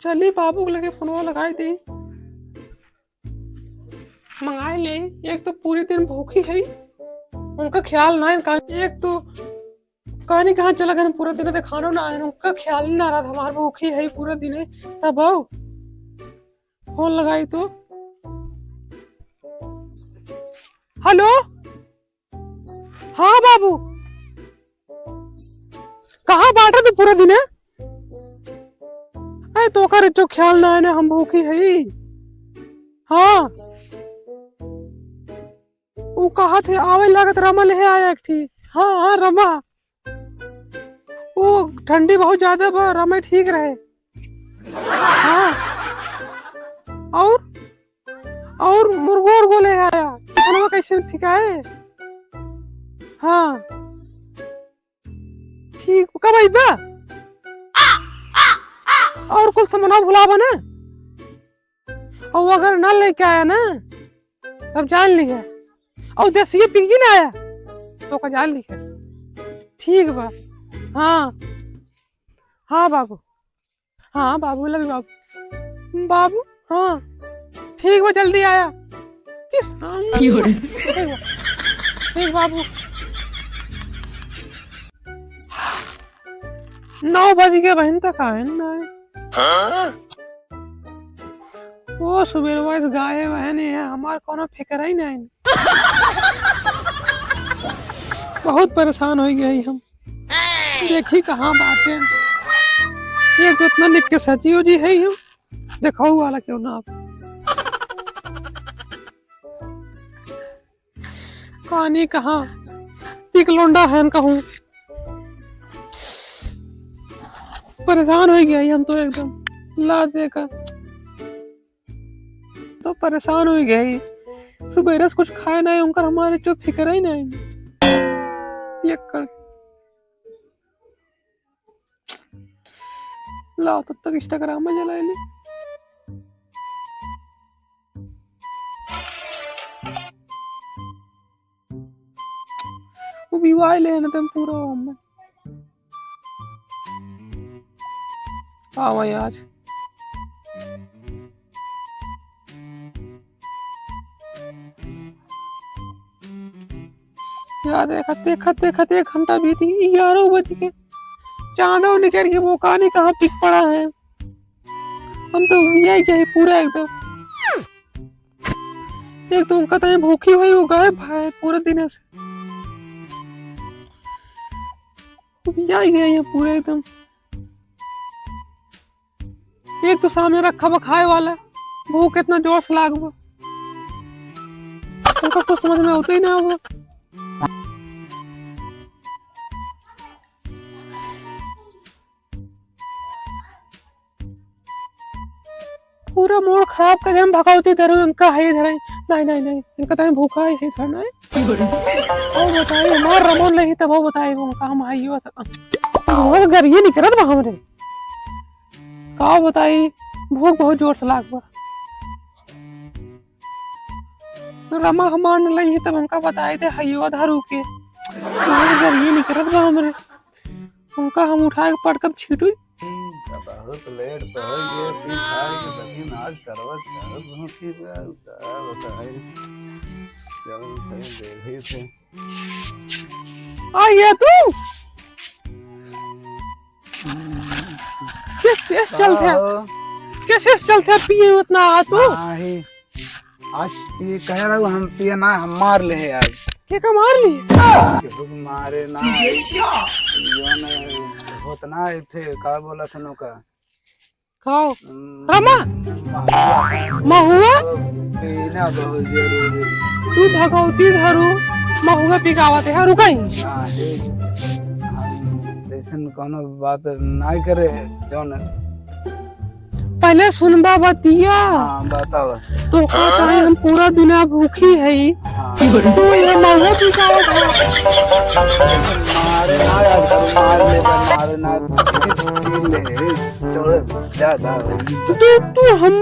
चली बाबू को लगे फोनवा लगाई दी, मंगाए ले। एक तो पूरे दिन भूखी है, उनका ख्याल ना है। एक तो कहानी कहाँ चला गया पूरा दिन, तो खाना ना आया, उनका ख्याल ही ना रहा था। हमारी भूखी है पूरा दिन है। तब आओ फोन लगाई तो हेलो। हाँ बाबू, कहाँ बांटा तू पूरा दिन है? अरे तो कर जो ख्याल ना है ना, हम भूखी है। हाँ वो कहा थे आवे लागत रमा ले आया एक थी। हाँ हाँ रमा, वो ठंडी बहुत ज्यादा बा, रमा ठीक रहे। हाँ और मुर्गो उर्गो ले आया, चिकनवा कैसे ठीक है? हाँ ठीक, कब आई बा? और कुछ सामान भुलावा ना, और अगर ना लेके आया ना तब जान लिया। और देसी पिंकी ना आया तो का जान लिया। ठीक बा। हाँ हाँ बाबू, हाँ बाबू लगे बाबू। बाबू हाँ ठीक बा, जल्दी आया। किस ठीक बाबू। 9 बज गए बहन तक आए ना। वो सुबह वाइस गाय बहन है, हमार कोनो फिक्र ही नहीं। बहुत परेशान हो गए हम। देखी कहाँ बात है, एक तो इतना निक के सचिव जी है हम, दिखाओ वाला क्यों ना। आप कहानी कहाँ पिकलोंडा है कहूँ, परेशान हो गया हम तो एकदम ला देकर, तो परेशान हो गए। सुबह से कुछ खाए नहीं, उनका हमारे जो फिक्र ही नहीं। एक कर लाओ तब तक इंस्टाग्राम में जला ले। वो भी वाई लेना तुम पूरा हम आओ आज। यार देखते देखते 1 घंटा बीत गई, 11 बज के। चांदो निकल के वो कहानी कहाँ पिक पड़ा है। हम तो यही क्या है पूरा एकदम। एक तो उनका तो भूखी हुई वो गायब है पूरे दिन से, यही गया ये पूरे एकदम। एक तो सामने रखा हुआ खाए वाला, भूख कितना जोर से लाग हुआ, उनका कुछ समझ में होता ही ना हुआ। पूरा मूड खराब कर हम भगावती धरो इनका है इधर। नहीं इनका तो भूखा है इधर ना। और बताइए हमार रमोन नहीं तब वो बताइए उनका हम आइयो था घर ये नहीं करत बा हमरे का बताई। भूख बहुत जोर से लाग बा, रमा हमार न लई तब हमका बताए थे हइयो धरू के घर ये नहीं करत बा हमरे। उनका हम उठा के पटकब छीटू। बहुत लेट तो हो गए, पी खाए के लेकिन आज करवा चाहत बहुत ही बताए। चल सही देखे थे आ गया तू कैसे चलते पिए उतना आ तू। नहीं आज ये कह रहा हूँ हम पिए ना, हम मार ले है आज। क्या मार ली? मारे ना होतना थे का बोला था नौका खाओ रमा महुआ पीना बहुत जरूरी। तू भगवती धरू महुआ पिकावत है रुकाई। ऐसन कोनो बात नहीं करे जौन पहले सुनबा बतिया। बताओ तो कहता है हम पूरा दुनिया भूखी है तू ये महुआ पिकावत है। तू हम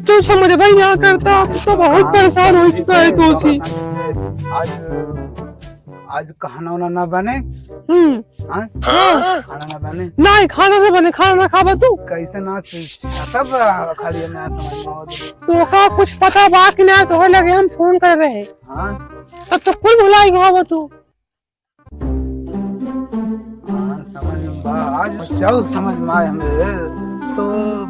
तो समझ भाई यहाँ करता तो बहुत परेशान हो चुका है दोषी। आज खाना वाना ना बने हाँ हाँ। खाना ना बने नहीं खाना नहीं बने, खाना ना खाबा तू। कैसे ना तब खाली मैं समझ में आवत है। तो का कुछ पता बा कि ना तो लगे हम फोन कर रहे हैं, हाँ तब तो कुल भुलाई गवा तू। हाँ समझ में आज जाओ समझ में आए हमें तो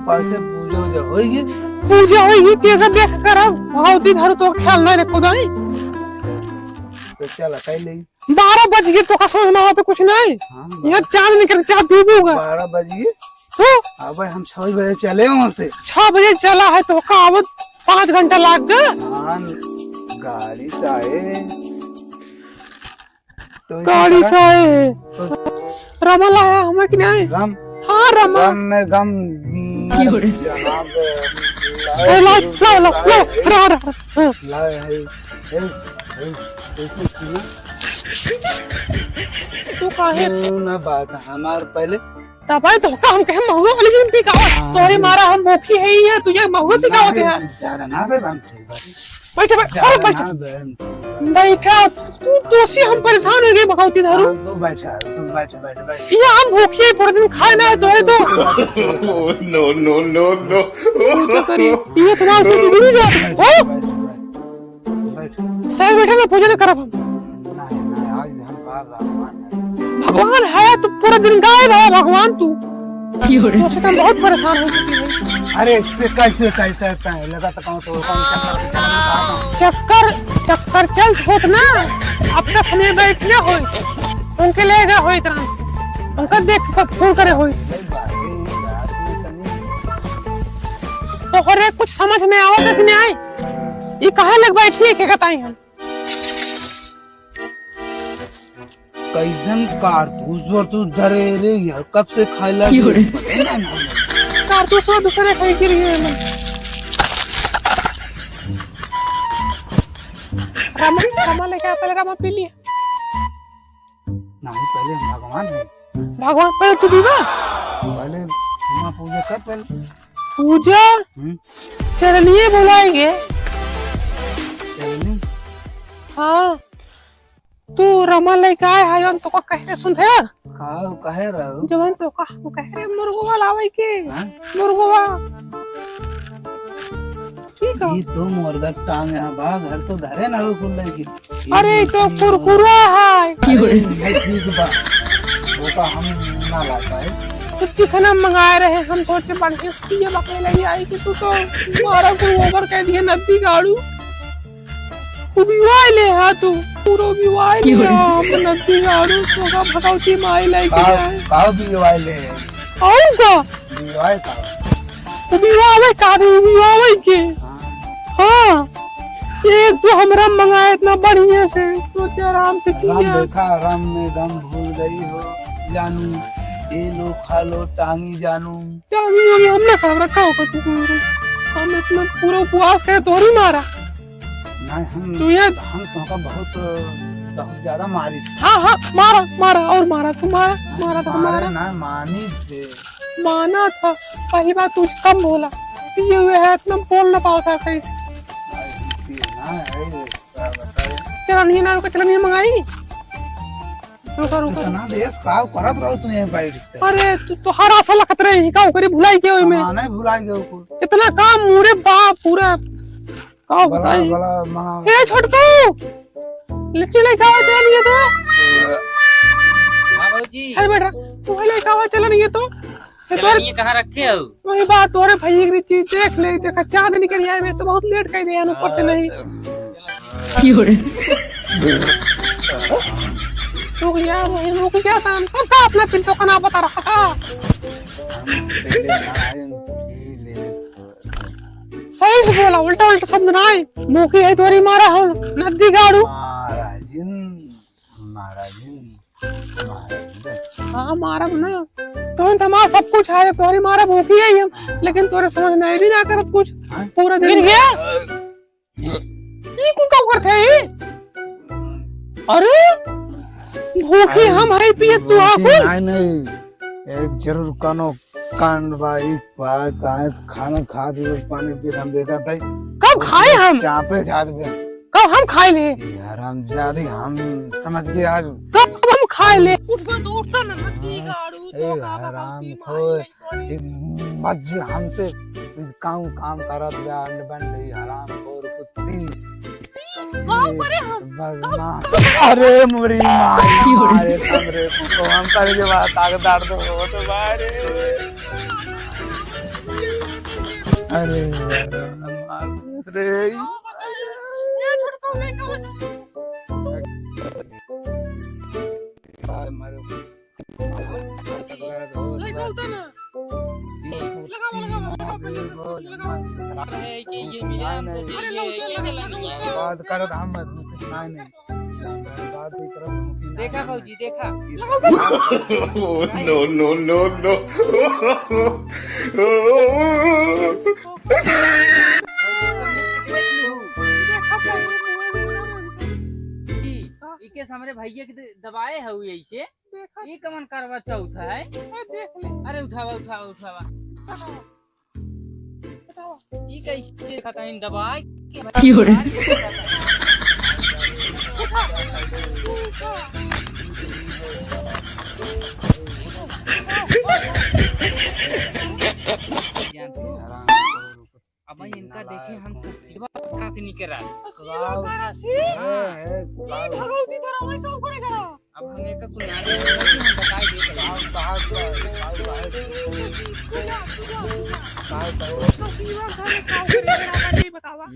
पैसे पूजा उजा होगी। पूजा होगी तेरे देख कर भगवती घर तो ख्याल नहीं रखो दाई। तो चल कह ले 12 बज गए तो का समझ में आता कुछ नहीं। हाँ यहाँ चांद निकल चाँद डूबूगा 12 बजे तो अब हम 6 बजे चले वहाँ से। 6 बजे चला है तो का अब 5 घंटा लाग गए। हाँ गाड़ी से आए तो गाड़ी से आए रमा लाया हमें कि नहीं। गम हाँ रमा गम में गम जनाब लाए है ऐसे सुना तू काहे ना बात हमार पहले तबाई तो का हम कहे महुआ वाली जिन पिकावा तोरे मारा हम भूखी है ही है तुझे महुआ पिकावा के है। ज्यादा ना बे हम ठीक बात बैठ बैठ और बैठ ना बे बैठा तू दोषी हम परेशान हो गए भगवती दारू। तू बैठा तू बैठ ये हम भूखी है पूरे दिन खाए ना तोरे तो no. पूजा करी ये तुम्हारे से दूर जा ओ बैठ सही बैठे ना पूजा करब हम। नहीं नहीं आज हम भगवान भगवान है तो पूरा दिन गायब है भगवान तू। तो से हम बहुत परेशान हो चुकी है। अरे इससे कैसे कहता है लगा तो कहूं तो कौन चक्कर चक्कर चल होत ना अब तक हमें बैठने हो उनके ले गए हो इतना उनका देख कर फोन करे हो तो हरे कुछ समझ में आवत कि नहीं आई। ये कहे लग बैठी है क्या बताई हम कैसन कारतूस वरतूस धरे रे यह कब से खाइला कारतूस में दूसरे खाई गिरी है मैं रमा लेके आ पहले रमा पी लिया। नहीं पहले हम भगवान है भगवान पहले तू पीवा पहले तुम पूजा कर पहले पूजा चलिए बुलाएंगे। चलनी हाँ तू रमा लेके आए है तो का कह रहे सुनते खाओ कहे रहो जवान तो का कह रहे मुर्गवा लावे के हाँ? मुर्गवा ठीक है। ये तो मुर्गा टांग है बा घर तो धरे ना हो कुल की अरे तो कुरकुरा है ठीक बा वो का हम ना ला पाए तो चिकन मंगाए रहे हम सोचे बढ़िया से ये बकरे लगी आई कि तू तो मारा को ओवर कह दिए नदी गाड़ू तू भी वाई ले हा तू पूरो भी वाई ले हम नदी गाड़ू तो का भगवती माई लाई के आए काओ भी वाले आऊंगा भी वाए का तू भी वावे का भी वावे के हाँ ये तो हमरा मंगाया इतना बढ़िया से सोचे आराम से राम किया देखा राम में गम भूल गई हो जानू ये लो खा लो टांगी जानू चांदी हमने सब रखा होगा तू हम इतना पूरा उपवास करे तो ही मारा नहीं हम तू ये तो का बहुत ज्यादा मारी थी। हाँ हाँ मारा मारा और मारा तू मारा तो हमारे हमारा ना मानी थे माना था पहली बात तू कम बोला पिए हुए है इतना बोल ना पाता कैसे ना है क्या बताए चलनी ना रुका चलनी मंगाई रुका रुका ना देश का करत रहो तू यहीं बैठ अरे तू तो हर आशा लखत रही का करे भुलाई के ओई में माने भुला गए को इतना काम मुरे बाप पूरा का बड़ा बताई बड़ा महा ए छोटकू लिट्टी लेके आओ चल ये तो हाँ बाबूजी अरे बेटा तू लेके आओ चल नहीं ये तो चलिए कहाँ रखे हो वही बात तोरे भैया की चीज देख ले देखा चांद निकल आए मैं तो बहुत लेट कर दिया ऊपर से नहीं रुक यार वही रुक क्या काम कब का अपना दिल तो खाना बता रखा था पहले ना आए ले सही से बोला उल्टा उल्टा शब्द ना आए मुखी है तोरी मारा हो नदी गाड़ू महाराजिन हाँ मारा ना तो तमाम सब कुछ है तोरी मारा भूखी है हम लेकिन तोरे समझ में भी ना करत कुछ पूरा दिन गया ये कौन काम करते है अरे भूखी हम है पिए तू आखिर नहीं नहीं एक जरूर कानो कांड भाई कहाँ खाना खा दिए पानी पी हम देखा था कब खाए हम चापे जाद में कब हम खाए ले यार हम ज्यादा हम समझ गए आज कब हम खाए ले उठ बस उठता ना मती गाड़ू ए हराम खोर मज हमसे काम करत बे अंड बंड हराम खोर कुत्ती गाँव करे हम बदमाश अरे मुरी मारी मारे हमरे को हम करे के बाद ताकतदार तो हो तो बारे अरे मार रे ये छोटका लेके मारे लगा उठा ना लगा है कि ये मिला हमको ये चलानी है बात करत हम नहीं बात भी करत हम देखा भौजी देखा no, no, no, no. इके हमरे भैया के दबाए है ऐसे ये कमन करवा चौथ है देख ले अरे उठावा उठावा उठावा ये कैसे खाता इन दबाए अब इनका देखे हम सिवा कहाँ से निकल रहा सीवा करा सी भगवती तरह मैं काम करेगा अब हमें का पुनारे हम बताई दे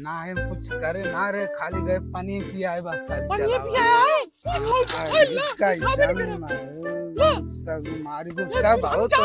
ना है कुछ करे ना रे खाली गए पानी पिया है बस पानी पिया है इसका मारी गुस्सा बहुत हो